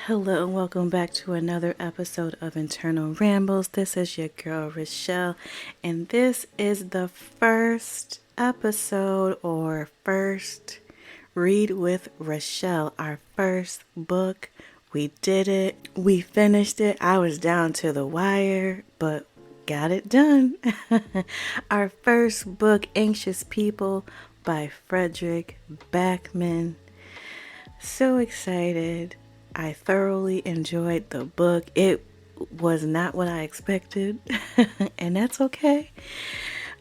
Hello and welcome back to another episode of Internal Rambles. This is your girl Rochelle, and this is the first episode or first read with Rochelle, our first book. We did it. We finished it. I was down to the wire, but got it done. Our first book, Anxious People by Fredrik Backman. So excited. I thoroughly enjoyed the book. It was not what I expected, and that's okay.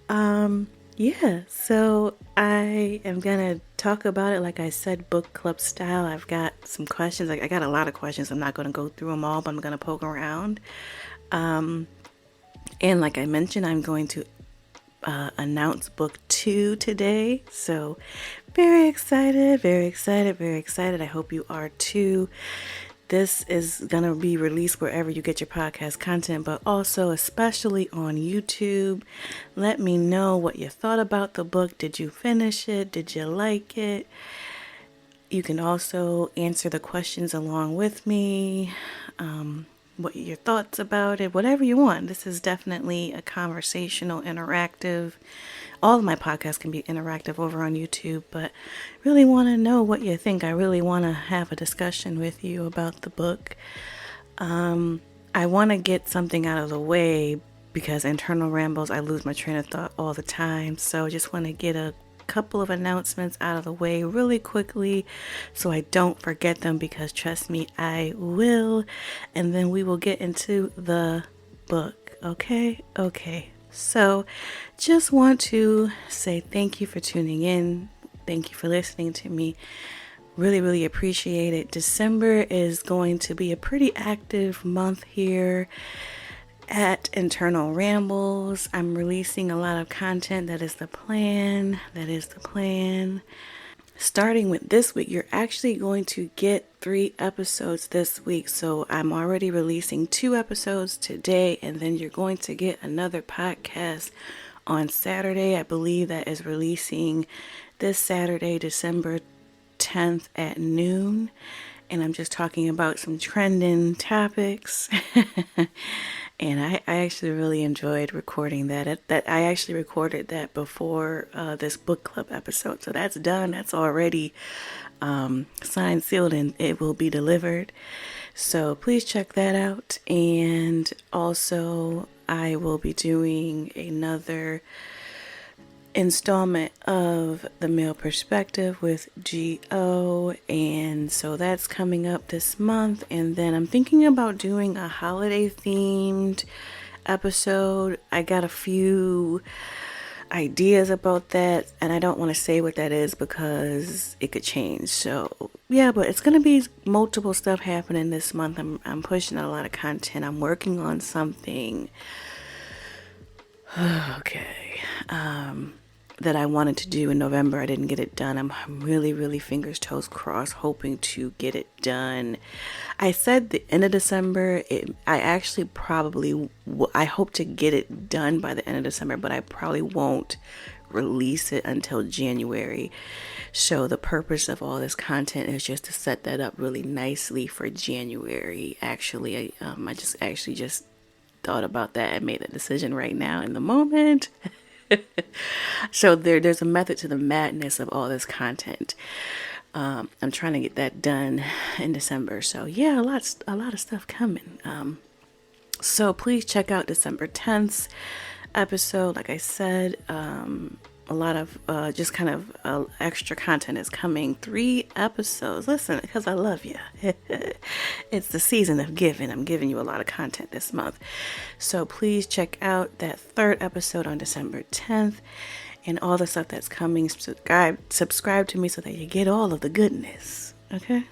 Yeah, so I am gonna talk about it like I said, book club style. I've got some questions. I got a lot of questions. I'm not gonna go through them all, but I'm gonna poke around. And like I mentioned, I'm going to announce book 2 today. So very excited, very excited, very excited. I hope you are too. This is going to be released wherever you get your podcast content, but also especially on YouTube. Let me know what you thought about the book. Did you finish it? Did you like it? You can also answer the questions along with me. What your thoughts about it, whatever you want. This is definitely a conversational, interactive. All of my podcasts can be interactive over on YouTube, but really want to know what you think. I really want to have a discussion with you about the book. I want to get something out of the way because internal rambles, I lose my train of thought all the time. So I just want to get a couple of announcements out of the way really quickly so I don't forget them, because trust me, I will. And then we will get into the book. Okay. So just want to say thank you for tuning in. Thank you for listening to me. Really appreciate it. December is going to be a pretty active month here at Internal Rambles. I'm releasing a lot of content. That is the plan. Starting with this week, you're actually going to get 3 episodes this week. So I'm already releasing 2 episodes today, and then you're going to get another podcast on Saturday. I believe that is releasing this Saturday, December 10th at noon. And I'm just talking about some trending topics. And I actually really enjoyed recording that. I actually recorded that before this book club episode. So that's done. That's already signed, sealed, and it will be delivered. So please check that out. And also, I will be doing another installment of The Male Perspective with G.O. And so that's coming up this month. And then I'm thinking about doing a holiday themed episode. I got a few ideas about that, and I don't want to say what that is because it could change. So yeah, but it's gonna be multiple stuff happening this month. I'm pushing a lot of content. I'm working on something. Okay. That I wanted to do in November. I didn't get it done. I'm really fingers, toes crossed, hoping to get it done. I said the end of December. I actually probably, I hope to get it done by the end of December, but I probably won't release it until January. So the purpose of all this content is just to set that up really nicely for January. Actually, I just thought about that and made that decision right now in the moment. So there's a method to the madness of all this content. I'm trying to get that done in December. So yeah, a lot of stuff coming. So please check out December 10th episode. Like I said, a lot of just kind of extra content is coming. 3 episodes. Listen, because I love you. It's the season of giving. I'm giving you a lot of content this month. So please check out that 3rd episode on December 10th and all the stuff that's coming. Subscribe to me so that you get all of the goodness. Okay.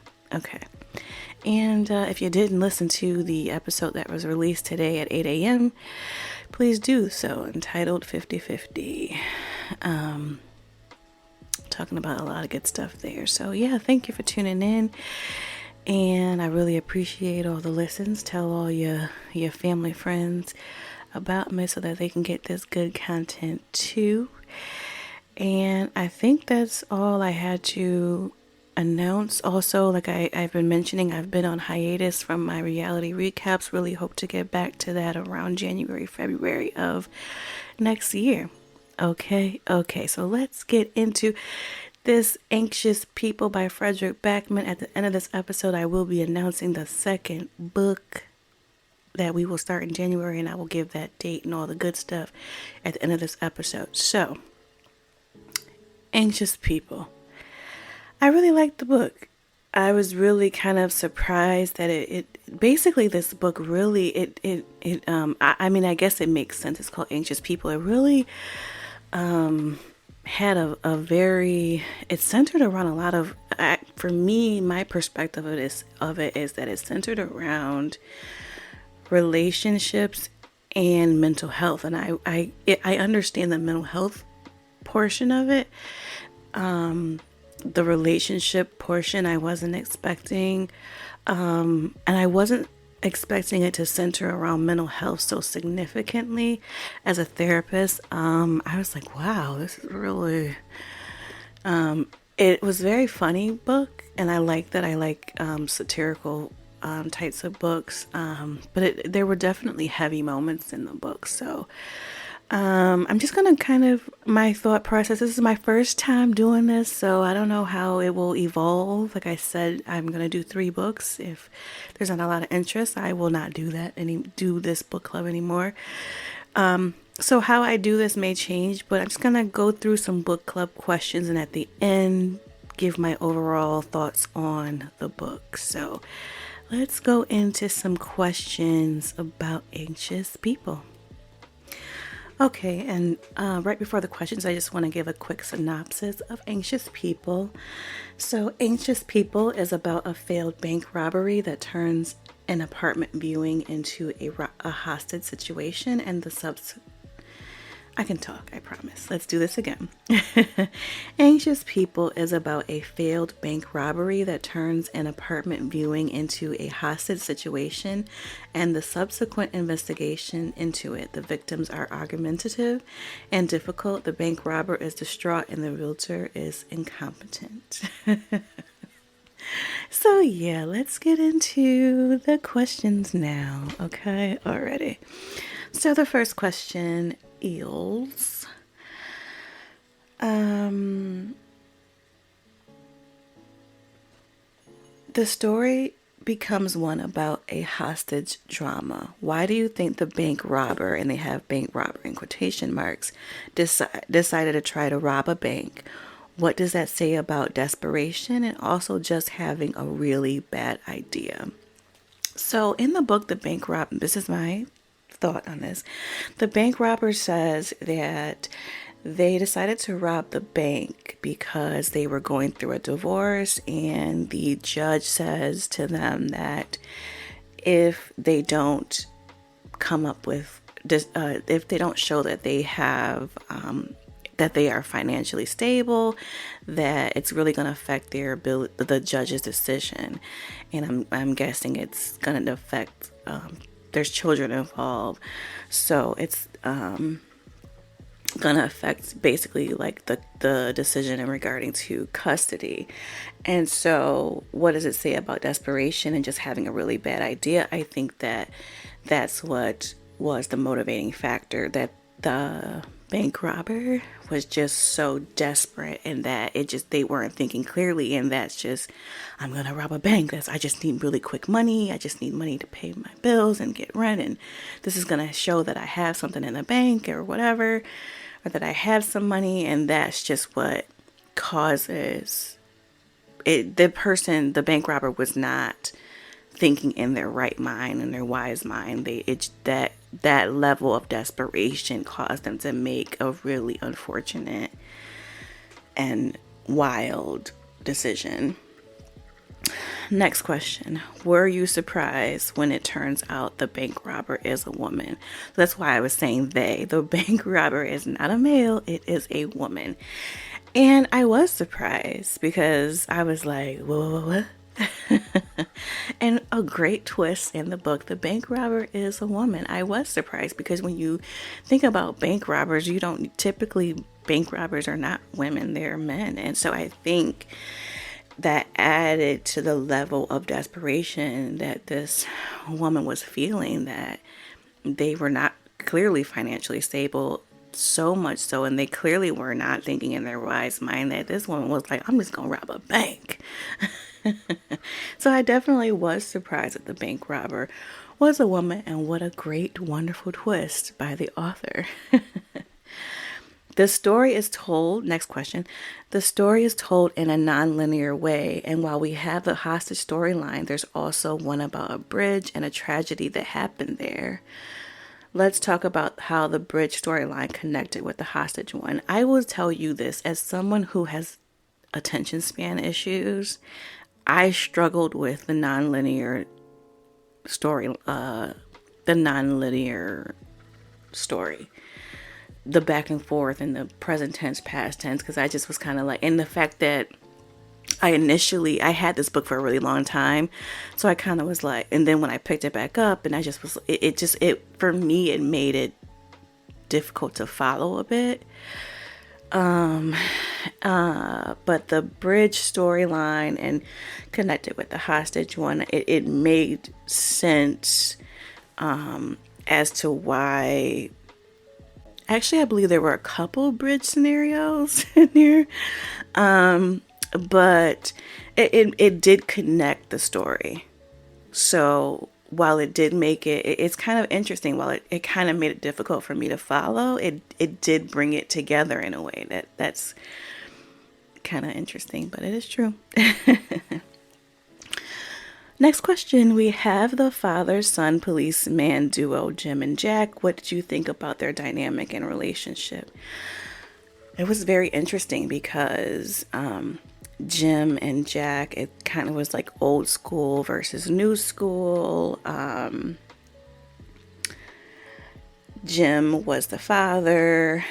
And if you didn't listen to the episode that was released today at 8 a.m., please do so, entitled 50/50. Talking about a lot of good stuff there. So yeah, thank you for tuning in. And I really appreciate all the listens. Tell all your family, friends about me so that they can get this good content too. And I think that's all I had to announce also, like I've been mentioning, I've been on hiatus from my reality recaps. Really hope to get back to that around January, February of next year. Okay, so let's get into this Anxious People by Fredrik Backman. At the end of this episode, I will be announcing the second book that we will start in January, and I will give that date and all the good stuff at the end of this episode. So, Anxious People. I really liked the book. I was really kind of surprised that it basically, this book really, I mean, I guess it makes sense. It's called Anxious People. It really had a very, it's centered around a lot of, for me, my perspective of it is that it's centered around relationships and mental health. And I understand the mental health portion of it. The relationship portion I wasn't expecting. And I wasn't expecting it to center around mental health so significantly. As a therapist, I was like, wow, this is really, it was a very funny book, and I like that. I like satirical types of books, but there were definitely heavy moments in the book. So I'm just gonna kind of, my thought process, this is my first time doing this, so I don't know how it will evolve. Like I said, I'm gonna do 3 books. If there's not a lot of interest, I will not do this book club anymore. So how I do this may change, but I'm just gonna go through some book club questions, and at the end give my overall thoughts on the book. So let's go into some questions about Anxious People. Okay, and right before the questions, I just want to give a quick synopsis of Anxious People. So, Anxious People is about a failed bank robbery that turns an apartment viewing into a hostage situation, and I can talk, I promise. Let's do this again. Anxious People is about a failed bank robbery that turns an apartment viewing into a hostage situation and the subsequent investigation into it. The victims are argumentative and difficult. The bank robber is distraught and the realtor is incompetent. So yeah, let's get into the questions now. Okay, already. So the first question is, the story becomes one about a hostage drama. Why do you think the bank robber, and they have bank robber in quotation marks, decided to try to rob a bank? What does that say about desperation and also just having a really bad idea? So in the book, The Bank Robber, this is my thought on this. The bank robber says that they decided to rob the bank because they were going through a divorce, and the judge says to them that if they don't come up with, if they don't show that they have, that they are financially stable, that it's really going to affect their ability, the judge's decision. And I'm guessing it's going to affect, there's children involved, so it's gonna affect basically like the decision in regarding to custody. And so what does it say about desperation and just having a really bad idea? I think that that's what was the motivating factor, that the bank robber was just so desperate, and that they weren't thinking clearly, and that's just, I'm gonna rob a bank, I just need really quick money, I just need money to pay my bills and get rent, and this is gonna show that I have something in the bank or whatever, or that I have some money, and that's just what causes it. The bank robber was not thinking in their right mind, in their wise mind. That level of desperation caused them to make a really unfortunate and wild decision. Next question. Were you surprised when it turns out the bank robber is a woman? That's why I was saying they. The bank robber is not a male, it is a woman. And I was surprised because I was like, whoa. And a great twist in the book, the bank robber is a woman. I was surprised because when you think about bank robbers, you don't typically, bank robbers are not women, they're men. And so I think that added to the level of desperation that this woman was feeling, that they were not clearly financially stable, so much so, and they clearly were not thinking in their wise mind, that this woman was like, I'm just gonna rob a bank. So I definitely was surprised that the bank robber was a woman, and what a great, wonderful twist by the author. The story is told, next question, the story is told in a non-linear way, and while we have the hostage storyline, there's also one about a bridge and a tragedy that happened there. Let's talk about how the bridge storyline connected with the hostage one. I will tell you this, as someone who has attention span issues, I struggled with the nonlinear story, the back and forth and the present tense, past tense, because I just was kind of like, and the fact that I had this book for a really long time, so I kind of was like, and then when I picked it back up, and I just was, for me, it made it difficult to follow a bit. But the bridge storyline and connected with the hostage one, it made sense as to why. Actually, I believe there were a couple bridge scenarios in here, but it did connect the story. So while it did make it's kind of interesting. While it kind of made it difficult for me to follow, it did bring it together in a way that's kind of interesting, but it is true. Next question, we have the father-son policeman duo, Jim and Jack. What did you think about their dynamic and relationship? It was very interesting because Jim and Jack, it kind of was like old school versus new school. Jim was the father,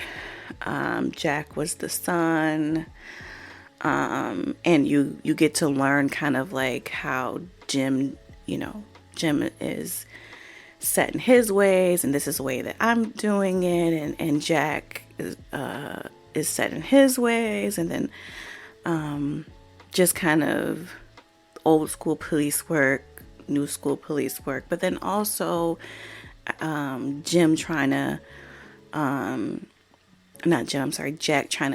Jack was the son. And you get to learn kind of like how Jim is set in his ways, and this is the way that I'm doing it, and Jack is set in his ways, and then just kind of old school police work, new school police work, but then also Jack trying to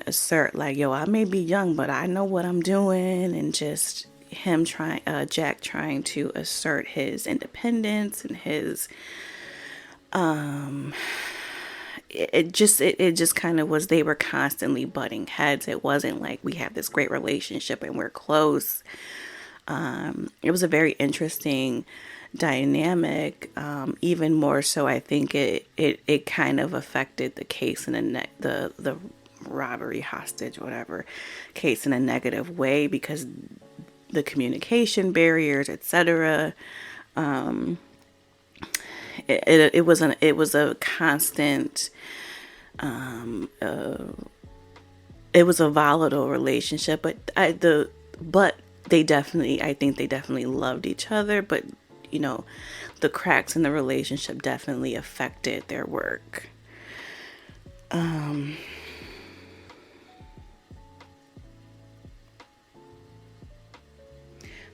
assert like, yo, I may be young, but I know what I'm doing, and just Jack trying to assert his independence and his it just kind of was, they were constantly butting heads. It wasn't like we have this great relationship and we're close. It was a very interesting dynamic, even more so I think it kind of affected the case in the robbery, hostage, whatever case, in a negative way, because the communication barriers, etc. It was a constant, it was a volatile relationship, but I think they definitely loved each other, but the cracks in the relationship definitely affected their work.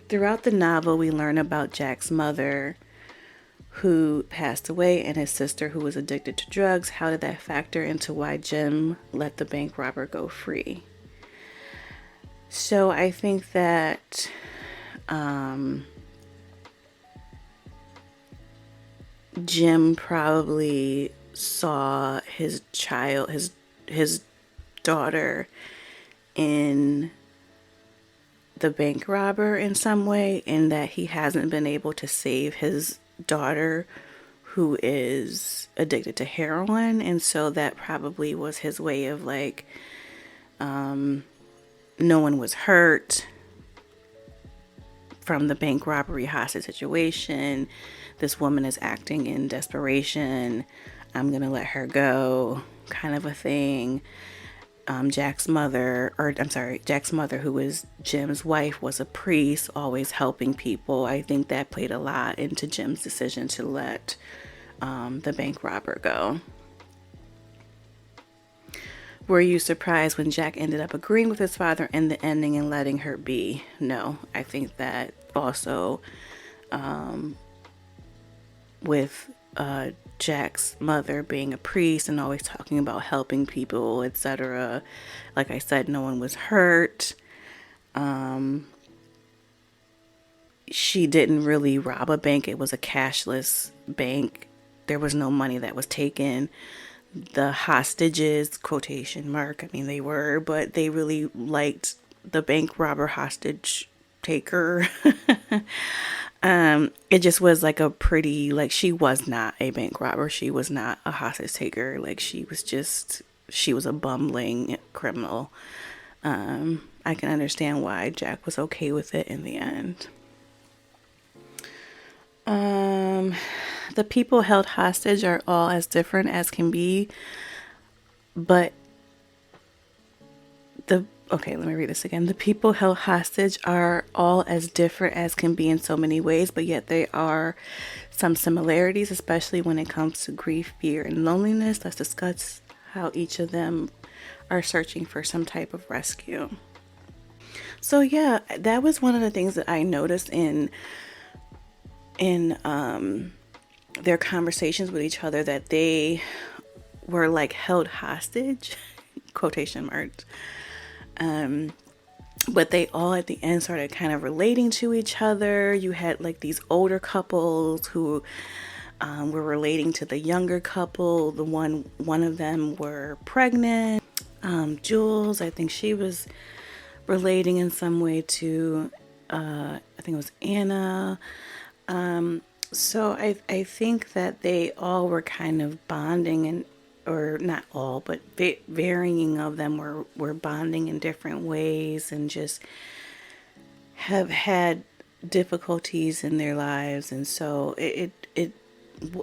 Throughout the novel, we learn about Jack's mother, who passed away, and his sister, who was addicted to drugs. How did that factor into why Jim let the bank robber go free? So I think that Jim probably saw his daughter in the bank robber in some way, in that he hasn't been able to save his daughter, who is addicted to heroin, and so that probably was his way of like, no one was hurt from the bank robbery hostage situation. This woman is acting in desperation. I'm gonna let her go, kind of a thing. Jack's mother, who was Jim's wife, was a priest, always helping people. I think that played a lot into Jim's decision to let the bank robber go. were you surprised when Jack ended up agreeing with his father in the ending and letting her be? No, I think that also with Jack's mother being a priest and always talking about helping people, etc. Like I said, no one was hurt. She didn't really rob a bank. It was a cashless bank. There was no money that was taken. The hostages, quotation mark, I mean they were, but they really liked the bank robber hostage taker. It just was like a pretty, like, she was not a bank robber. She was not a hostage taker. Like, she was a bumbling criminal. I can understand why Jack was okay with it in the end. The people held hostage are all as different as can be, but okay, let me read this again. The people held hostage are all as different as can be in so many ways, but yet there are some similarities, especially when it comes to grief, fear, and loneliness. Let's discuss how each of them are searching for some type of rescue. So yeah, that was one of the things that I noticed in their conversations with each other, that they were like held hostage, quotation marks. But they all at the end started kind of relating to each other. You had like these older couples who were relating to the younger couple. One of them were pregnant. Jules, I think she was relating in some way to, I think it was Anna. So I think that they all were kind of bonding, and or not all, but varying of them were bonding in different ways, and just have had difficulties in their lives. And so it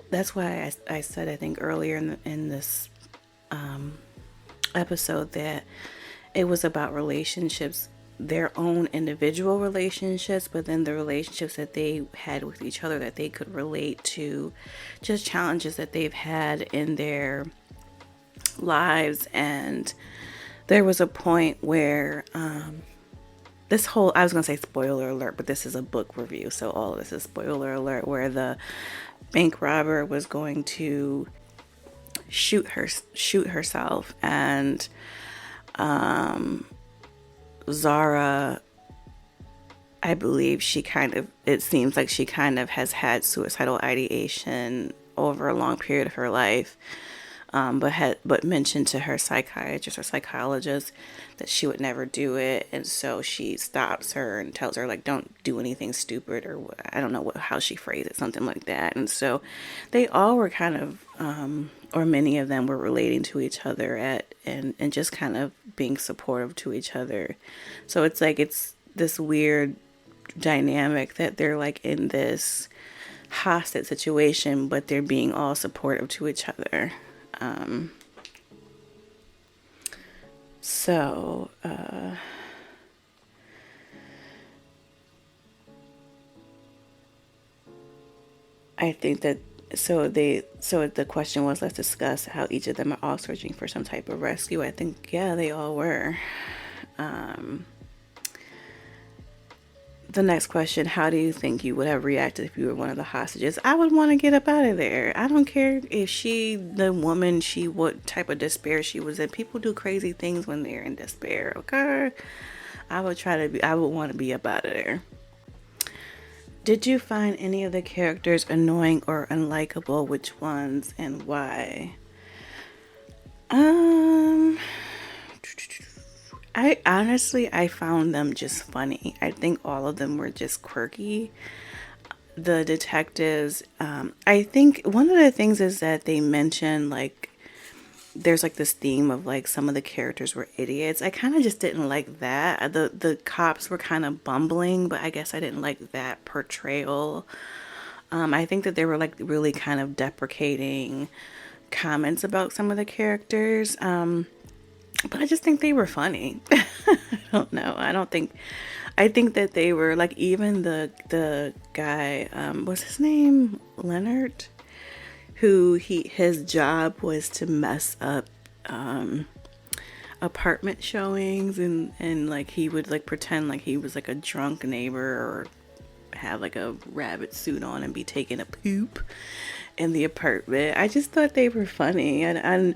that's why I said, I think earlier in this episode, that it was about relationships, their own individual relationships, but then the relationships that they had with each other, that they could relate to just challenges that they've had in their lives. And there was a point where this whole, I was going to say spoiler alert, but this is a book review, so all of this is spoiler alert, where the bank robber was going to shoot herself, and Zara, I believe it seems like she kind of has had suicidal ideation over a long period of her life, but mentioned to her psychiatrist or psychologist that she would never do it. And so she stops her and tells her, like, don't do anything stupid, or I don't know how she phrased it, something like that. And so they all were kind of, or many of them were relating to each other and just kind of being supportive to each other. So it's like, it's this weird dynamic that they're like in this hostage situation, but they're being all supportive to each other. So I think that so the question was, let's discuss how each of them are all searching for some type of rescue. I think, yeah, they all were. The next question, how do you think you would have reacted if you were one of the hostages? I would want to get up out of there. I don't care if what type of despair she was in. People do crazy things when they're in despair, okay? I would want to be up out of there. Did you find any of the characters annoying or unlikable? Which ones and why? I found them just funny. I think all of them were just quirky. The detectives, I think one of the things is that they mention, like, there's like this theme of like some of the characters were idiots. I kind of just didn't like that. The cops were kind of bumbling, but I guess I didn't like that portrayal. I think that they were like really kind of deprecating comments about some of the characters. But I just think they were funny. I don't know. I think that they were like, even the guy, what's his name? Leonard, who his job was to mess up apartment showings, and like he would like pretend like he was like a drunk neighbor, or have like a rabbit suit on and be taking a poop in the apartment. I just thought they were funny, and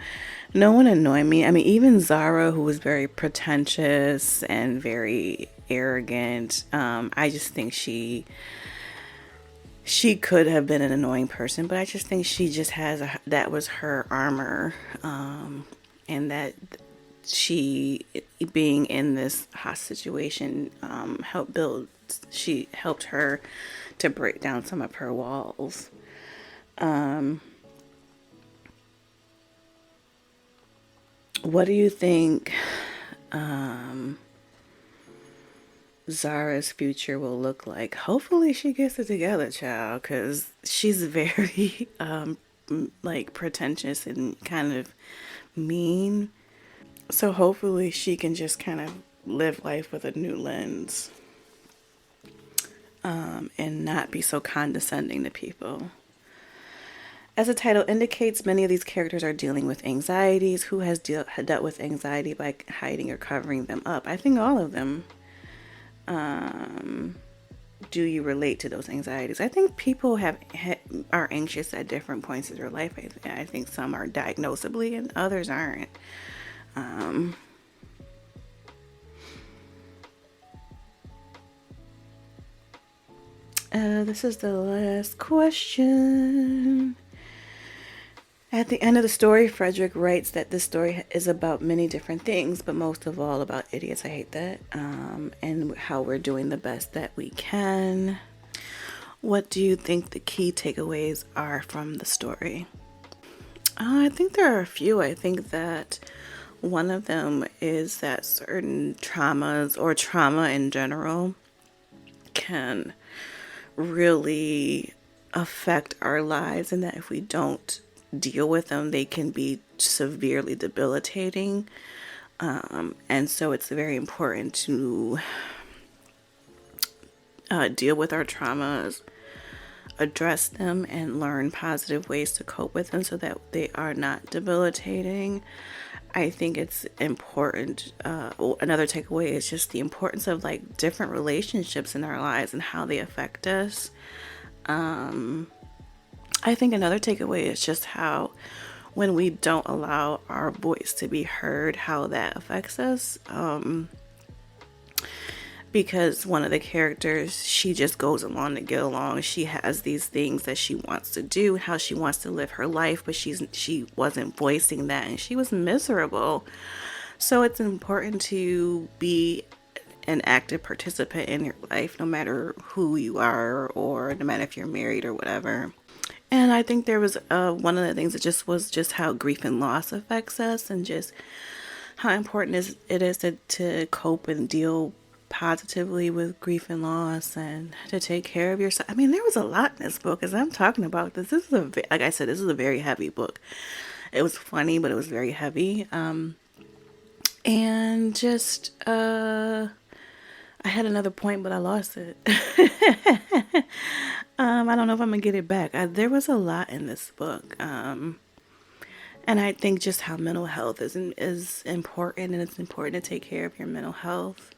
no one annoyed me. I mean, even Zara, who was very pretentious and very arrogant, I just think she could have been an annoying person, but I just think she just that was her armor, and that she, being in this hot situation, she helped her to break down some of her walls. What do you think Zara's future will look like? Hopefully she gets it together, child, because she's very like pretentious and kind of mean. So hopefully she can just kind of live life with a new lens, and not be so condescending to people. As the title indicates, many of these characters are dealing with anxieties. Who has dealt with anxiety by hiding or covering them up? I think all of them. Do you relate to those anxieties? I think people are anxious at different points in their life. I think some are diagnosably and others aren't. This is the last question. At the end of the story, Frederick writes that this story is about many different things, but most of all about idiots. I hate that. And how we're doing the best that we can. What do you think the key takeaways are from the story? I think there are a few. I think that one of them is that certain traumas, or trauma in general, can really affect our lives, and that if we don't deal with them, they can be severely debilitating. And so it's very important to deal with our traumas, address them, and learn positive ways to cope with them so that they are not debilitating. I think it's important. Another takeaway is just the importance of like different relationships in our lives and how they affect us. I think another takeaway is just how when we don't allow our voice to be heard, how that affects us. Because one of the characters, she just goes along to get along. She has these things that she wants to do, how she wants to live her life, but she wasn't voicing that, and she was miserable. So it's important to be an active participant in your life, no matter who you are, or no matter if you're married or whatever. And I think there was one of the things that just was just how grief and loss affects us, and just how important it is to cope and deal positively with grief and loss, and to take care of yourself. I mean, there was a lot in this book. As I'm talking about this is like I said, this is a very heavy book. It was funny, but it was very heavy. And just I had another point, but I lost it. I don't know if I'm gonna get it back. There was a lot in this book, and I think just how mental health is important, and it's important to take care of your mental health.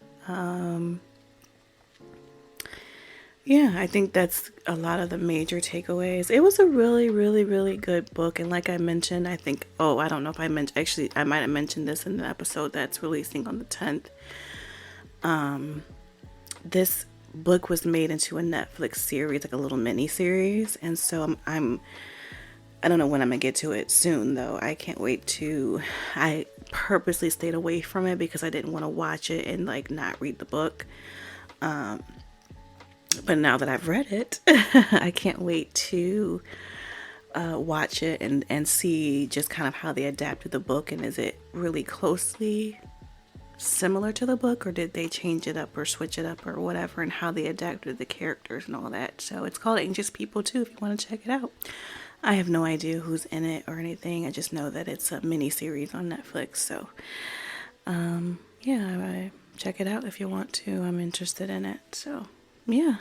Yeah, I think that's a lot of the major takeaways. It was a really, really, really good book, and like I mentioned, I think, I don't know if I mentioned, actually, I might have mentioned this in the episode that's releasing on the 10th. This book was made into a Netflix series, like a little mini series, and so I don't know when I'm gonna get to it soon, though. I can't wait to. I purposely stayed away from it because I didn't want to watch it and like not read the book. But now that I've read it, I can't wait to watch it and see just kind of how they adapted the book, and is it really closely similar to the book, or did they change it up or switch it up or whatever, and how they adapted the characters and all that. So it's called Anxious People too, if you want to check it out. I have no idea who's in it or anything. I just know that it's a mini series on Netflix. So yeah, check it out if you want to. I'm interested in it. So yeah.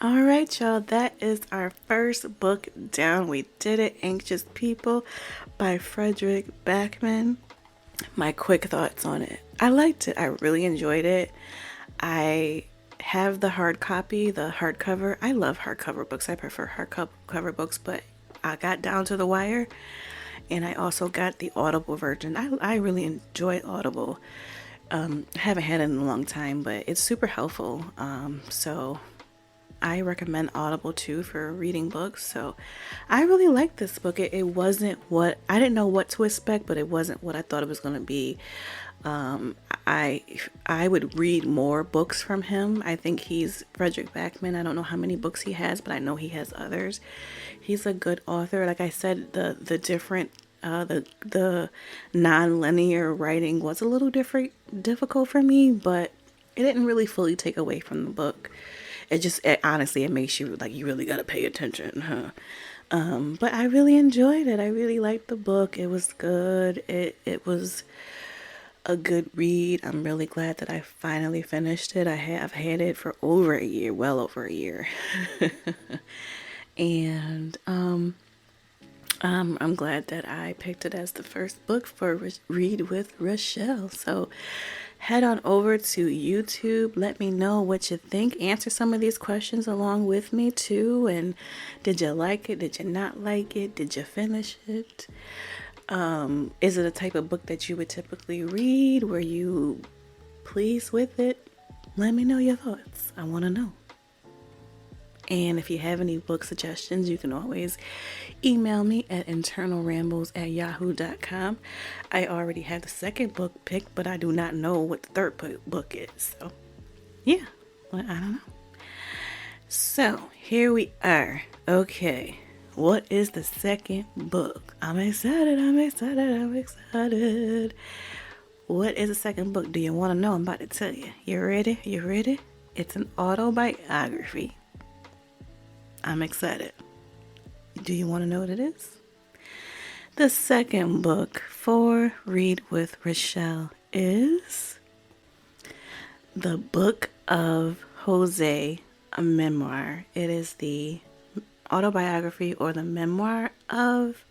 All right, y'all. That is our first book down. We did it. Anxious People by Frederick Backman. my quick thoughts on it. I liked it. I really enjoyed it. I have the hard copy, the hardcover. I love hardcover books. I prefer hardcover books, but I got down to the wire, and I also got the Audible version. I really enjoy Audible. I haven't had it in a long time, but it's super helpful. So I recommend Audible too for reading books. So I really liked this book. It wasn't what I didn't know what to expect, but it wasn't what I thought it was going to be. I would read more books from him. I think he's Fredrik Backman. I don't know how many books he has, but I know he has others. He's a good author. Like I said, the different the non-linear writing was a little difficult for me, but it didn't really fully take away from the book. Honestly, it makes you like you really gotta pay attention, huh? But I really enjoyed it. I really liked the book. It was good. It was a good read. I'm really glad that I finally finished it. I've had it for over a year, well over a year. And I'm glad that I picked it as the first book for Read with Rochelle. So head on over to YouTube. Let me know what you think. Answer some of these questions along with me too. And did you like it? Did you not like it? Did you finish it? Is it a type of book that you would typically read? Were you pleased with it? Let me know your thoughts. I want to know. And if you have any book suggestions, you can always email me at internalrambles@yahoo.com. I already have the second book picked, but I do not know what the third book is. So, yeah, well, I don't know. So, here we are. Okay, what is the second book? I'm excited. What is the second book? Do you want to know? I'm about to tell you. You ready? It's an autobiography. I'm excited. Do you want to know what it is? The second book for Read with Rochelle is The Book of Jose, a memoir. It is the autobiography or the memoir of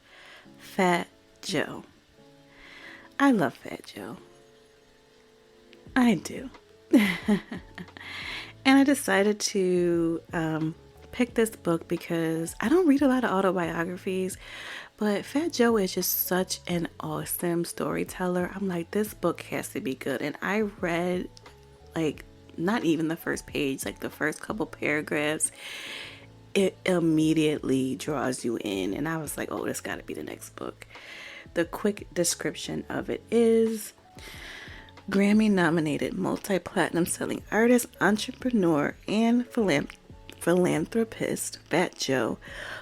Fat Joe. I love Fat Joe. I do. And I decided to pick this book because I don't read a lot of autobiographies, but Fat Joe is just such an awesome storyteller. I'm like, this book has to be good. And I read like not even the first page, like the first couple paragraphs. It immediately draws you in, and I was like, oh, this got to be the next book. The quick description of it is: Grammy nominated multi-platinum selling artist, entrepreneur, and philanthropist Fat Joe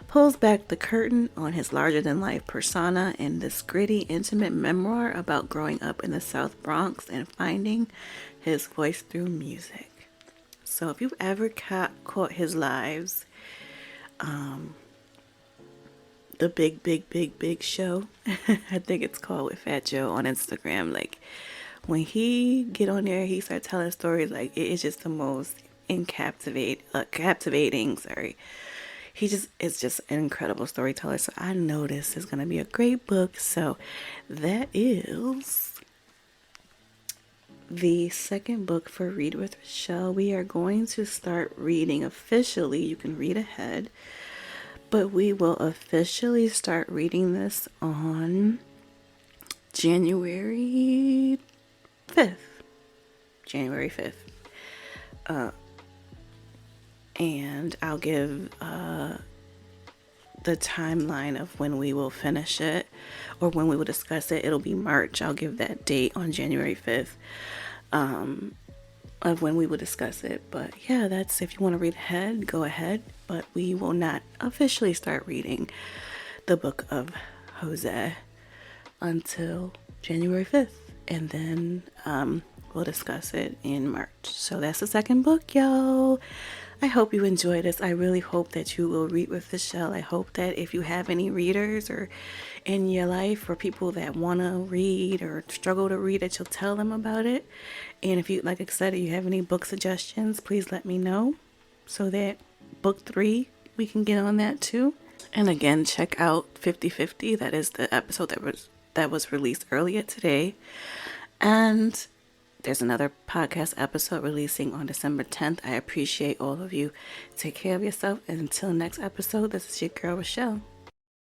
pulls back the curtain on his larger-than-life persona in this gritty, intimate memoir about growing up in the South Bronx and finding his voice through music. So if you've ever caught his lives, the big show, I think it's called, with Fat Joe on Instagram, like when he get on there, he starts telling stories. Like, it is just the most captivating. It's just an incredible storyteller. So I know this is gonna be a great book. So that is the second book for Read with Rochelle. We are going to start reading officially. You can read ahead, but we will officially start reading this on January 5th. And I'll give the timeline of when we will finish it or when we will discuss it. It'll be March. I'll give that date on January 5th of when we will discuss it. But yeah, that's, if you want to read ahead, go ahead. But we will not officially start reading the book of Jose until January 5th. And then we'll discuss it in March. So that's the second book, y'all. I hope you enjoy this. I really hope that you will read with Rochelle. I hope that if you have any readers or in your life or people that want to read or struggle to read, that you'll tell them about it. And if you, like I said, if you have any book suggestions, please let me know so that book 3, we can get on that too. And again, check out 50/50. That is the episode that was that was released earlier today. And there's another podcast episode releasing on December 10th. I appreciate all of you. Take care of yourself. And until next episode, this is your girl, Rochelle.